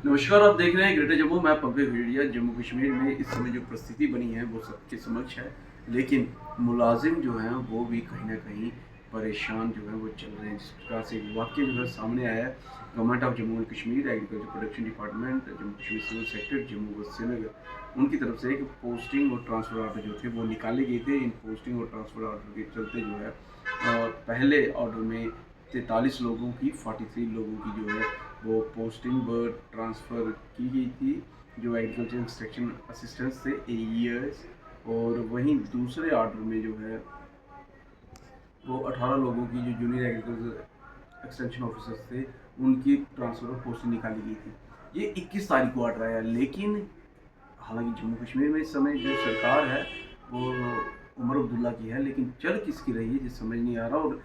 नमस्कार, आप देख रहे हैं ग्रेटर जम्मू। मैं पंकज भेड़िया। जम्मू कश्मीर में इस समय जो परिस्थिति बनी है वो सबके समक्ष है, लेकिन मुलाजिम जो हैं वो भी कहीं ना कहीं परेशान जो है वो चल रहे हैं। जिस प्रकार से एक वाक्य जो है सामने आया है, government of Jammu and Kashmir agriculture production department Jammu Kashmir civil sector Jammu व श्रीनगर, उनकी तरफ से एक पोस्टिंग और ट्रांसफ़र ऑर्डर जो थे वो निकाले गए थे। इन पोस्टिंग और ट्रांसफ़र ऑर्डर के चलते जो है पहले ऑर्डर में 43 लोगों की 43 लोगों की जो है वो पोस्टिंग व ट्रांसफ़र की गई थी, जो एग्रीकल्चर एक्सटेंशन असिस्टेंट्स थे AES। और वहीं दूसरे ऑर्डर में जो है वो 18 लोगों की जो जूनियर एग्रीकल्चर एक्सटेंशन ऑफिसर्स थे उनकी ट्रांसफ़र और पोस्टिंग निकाली गई थी। ये 21 तारीख को ऑर्डर आया, लेकिन हालांकि जम्मू कश्मीर में इस समय जो सरकार है वो उमर अब्दुल्ला की है, लेकिन चल किसकी रही है जिस समझ नहीं आ रहा। और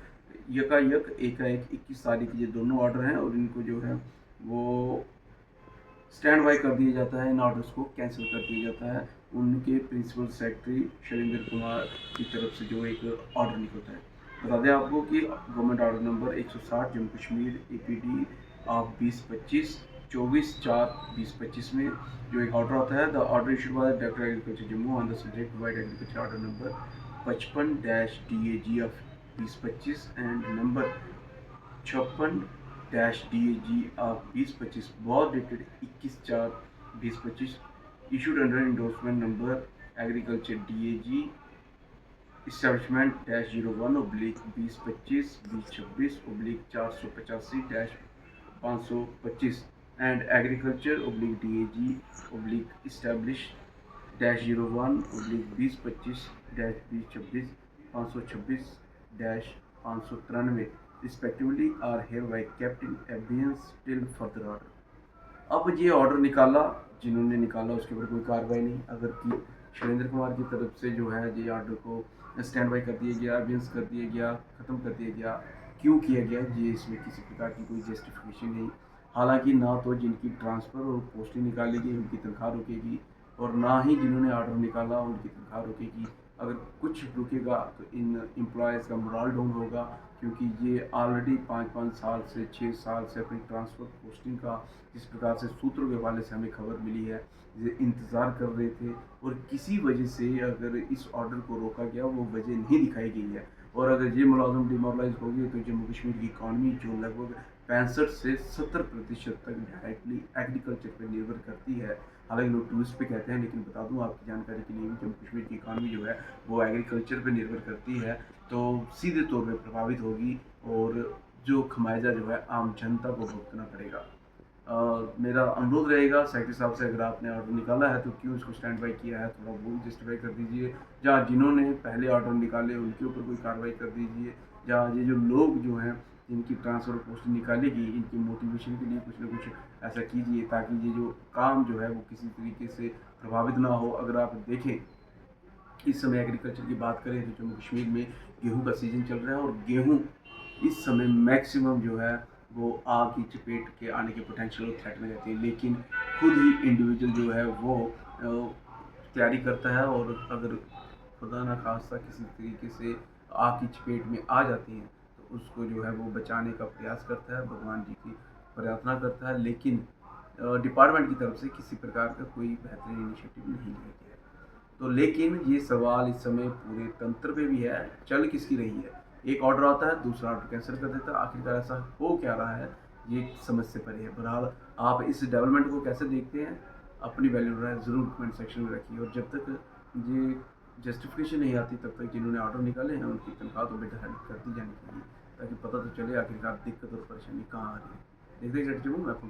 यकायक एकाएक 21 तारीख के ये दोनों ऑर्डर हैं और इनको जो है वो स्टैंड बाई कर दिया जाता है, इन ऑर्डर्स को कैंसिल कर दिया जाता है। उनके प्रिंसिपल सेक्रेटरी शैलेंद्र कुमार की तरफ से जो एक ऑर्डर निकलता है। बता दें आपको कि government order number 160 Jammu Kashmir APD of 2025 24/4/2025 में जो एक ऑर्डर आता है, the order issued by director agriculture Jammu on the subject wide agriculture order number 55-DAG of 2025 and number 56-DAG of 2025 was dated 21/4/2025 issued under endorsement number agriculture DAG establishment-1/2026/2026/485-525 and agriculture-DAG/2026/2026/526-593 respectively are hereby kept in abeyance till further order। अब ये order निकाला, जिन्होंने निकाला उसके ऊपर कोई कार्रवाई नहीं। अगर कि शैलेंद्र कुमार की तरफ से जो है ये ऑर्डर को स्टैंड बाई कर दिया गया, अबेंस कर दिया गया, ख़त्म कर दिया गया, क्यों किया गया ये इसमें किसी प्रकार की कोई जस्टिफिकेशन नहीं। हालांकि ना तो जिनकी ट्रांसफ़र और पोस्टिंग निकाली गई उनकी तनख्वाह रुकेगी, और ना ही जिन्होंने ऑर्डर निकाला उनकी तनख्वाह रुकेगी। अगर कुछ रुकेगा तो इन एम्प्लॉयज़ का मोरल डाउन होगा, क्योंकि ये ऑलरेडी 5-5 साल से 6 साल से अपनी ट्रांसफ़र पोस्टिंग का जिस प्रकार से सूत्रों के हवाले से हमें खबर मिली है ये इंतज़ार कर रहे थे। और किसी वजह से अगर इस ऑर्डर को रोका गया वो वजह नहीं दिखाई गई है, और अगर ये मुलाजिम डिमोरलाइज हो गए तो जम्मू कश्मीर की इकानमी जो लगभग 65 से 70% तक डायरेक्टली एग्रीकल्चर पर निर्भर करती है। हालांकि लोग टूरिस्ट पे कहते हैं, लेकिन बता दूं आपकी जानकारी के लिए जम्मू कश्मीर की इकानमी जो है वो एग्रीकल्चर पे निर्भर करती है, तो सीधे तौर पे प्रभावित होगी और जो खमियाजा जो है आम जनता को भुगतना पड़ेगा। मेरा अनुरोध रहेगा सेक्रेटरी साहब से, अगर आपने ऑर्डर निकाला है तो क्यों इसको स्टैंड बाई किया है, थोड़ा वो जस्टिफाई कर दीजिए। जहाँ जिन्होंने पहले ऑर्डर निकाले उनके ऊपर कोई कार्रवाई कर दीजिए। जहाँ ये जो लोग जो हैं जिनकी ट्रांसफ़र पोस्टिंग निकालेगी इनकी मोटिवेशन के लिए कुछ ना कुछ ऐसा कीजिए, ताकि ये जो काम जो है वो किसी तरीके से प्रभावित ना हो। अगर आप देखें इस समय एग्रीकल्चर की बात करें तो जम्मू कश्मीर में गेहूँ का सीज़न चल रहा है, और गेहूँ इस समय मैक्सिमम जो है वो आग की चपेट के आने के पोटेंशियल और थ्रेट में रहती है, लेकिन खुद ही इंडिविजुअल जो है वो तैयारी करता है, और अगर खुदा ना खास्ता किसी तरीके से आग की चपेट में आ जाती है तो उसको जो है वो बचाने का प्रयास करता है, भगवान जी की प्रार्थना करता है। लेकिन डिपार्टमेंट की तरफ से किसी प्रकार का कोई बेहतरीन इनिशिएटिव नहीं लिया गया है। तो लेकिन ये सवाल इस समय पूरे तंत्र पे भी है, चल किसकी रही है। एक ऑर्डर आता है, दूसरा ऑर्डर कैंसिल कर देता है, आखिरकार ऐसा हो क्या रहा है ये समझ से परे है। बहरहाल आप इस डेवलपमेंट को कैसे देखते हैं, अपनी वैल्यू राय ज़रूर कमेंट सेक्शन में रखिए। और जब तक ये जस्टिफिकेशन नहीं आती तब तक जिन्होंने ऑर्डर निकाले हैं उनकी तनख्वाह तो बेटा हेल्प कर दी जानी चाहिए, ताकि पता तो चले आखिरकार दिक्कत और परेशानी कहाँ आ रही है। देखते हैं मैं आपको